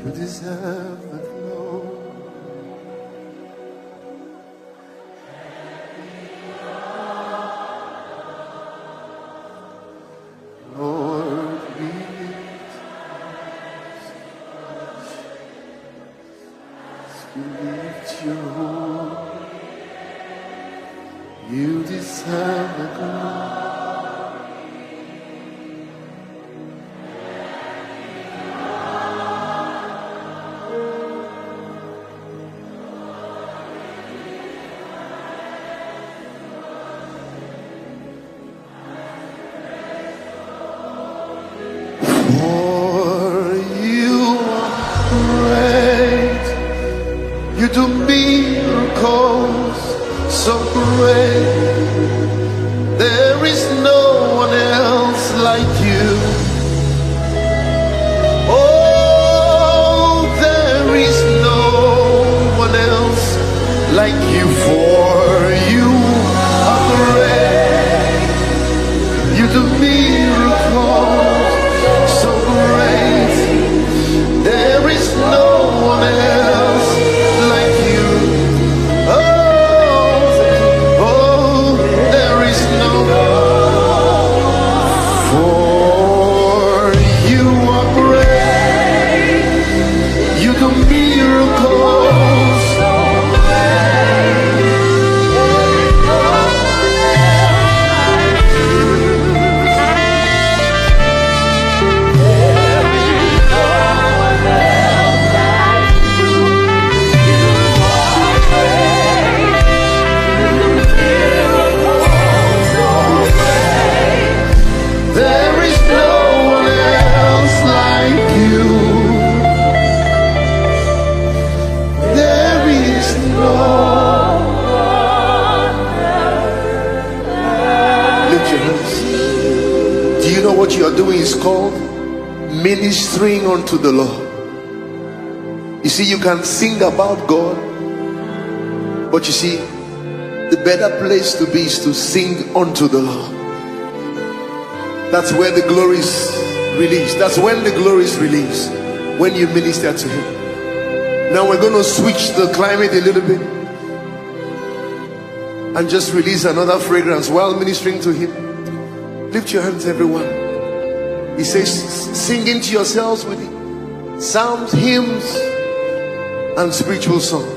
You deserve the glory. Lord, we lift your holy. You deserve the glory. For you are great, you do miracles so great. There is no one else like you. Oh, there is no one else like you. For you are great, you do miracles so great. There is no one else like you. Oh, there is no. For you are great, you do miracles so great. There is no one else like you. There is no one else. Lift your hands. Do you know what you are doing is called ministering unto the Lord? You see, you can sing about God, but you see, the better place to be is to sing unto the Lord. That's where the glory is released. That's when the glory is released, when you minister to Him. Now we're going to switch the climate a little bit and just release another fragrance while ministering to Him. Lift your hands, everyone. He says, sing into yourselves with psalms, hymns, and spiritual songs.